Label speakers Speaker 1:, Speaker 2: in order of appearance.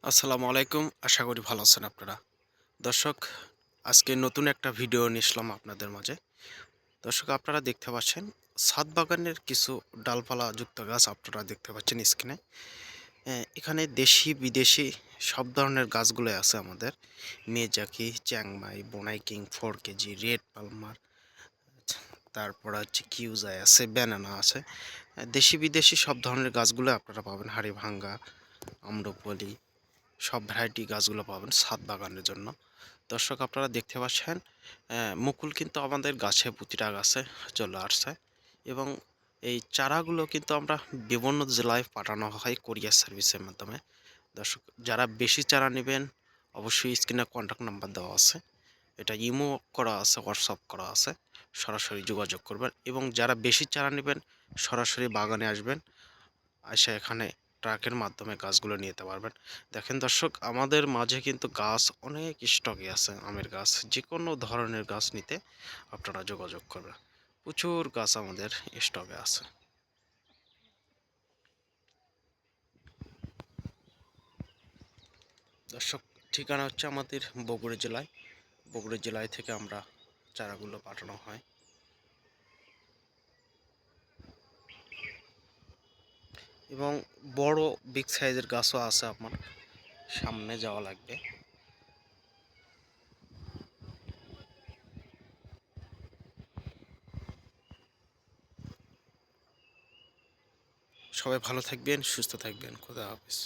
Speaker 1: আসসালামু আলাইকুম। আশা করি ভালো আছেন আপনারা। দর্শক, আজকে নতুন একটা ভিডিও নিয়ে আসলাম আপনাদের মাঝে। দর্শক, আপনারা দেখতে পাচ্ছেন ছাদ বাগানের কিছু ডালপালা যুক্ত গাছ আপনারা দেখতে পাচ্ছেন স্ক্রিনে। এখানে দেশি বিদেশি সব ধরনের গাছগুলোই আছে আমাদের। Miyazaki, Chiang Mai, Brunei king, 4 KG, red Palmer, তারপর হচ্ছে কিউজাই আছে, ব্যানানা আছে। দেশি বিদেশি সব ধরনের গাছগুলো আপনারা পাবেন। হাড়িভাঙ্গা, আম্রপলি, সব ভ্যারাইটি গাছগুলো পাবেন ছাদ বাগানের জন্য। দর্শক, আপনারা দেখতে পাচ্ছেন মুকুল কিন্তু আমাদের গাছে প্রতিটা গাছে চলে আসছে, এবং এই চারাগুলো কিন্তু আমরা বিভিন্ন জেলায় পাঠানো হয় কোরিয়ার সার্ভিসের মাধ্যমে। দর্শক, যারা বেশি চারা নেবেন অবশ্যই স্ক্রিনে কন্ট্যাক্ট নাম্বার দেওয়া আছে, এটা ইমো করা আছে, হোয়াটসঅ্যাপ করা আছে, সরাসরি যোগাযোগ করবেন। এবং যারা বেশি চারা নেবেন সরাসরি বাগানে আসবেন, এসে এখানে ট্রাকের মাধ্যমে গাছগুলো নিয়ে যেতে পারবেন। দেখেন দর্শক, আমাদের মাঝে কিন্তু গাছ অনেক স্টকে আছে। আমের গাছ, যে কোনো ধরনের গাছ নিতে আপনারা যোগাযোগ করবেন। প্রচুর গাছ আমাদের স্টকে আছে। দর্শক, ঠিকানা হচ্ছে আমাদের বগুড়া জেলায়। বগুড়া জেলায় থেকে আমরা চারাগুলো পাঠানো হয়। এবং বড় বিগ সাইজের গাছও আছে, আপনার সামনে যাওয়া লাগবে। সবাই ভালো থাকবেন, সুস্থ থাকবেন। খোদা হাফেজ।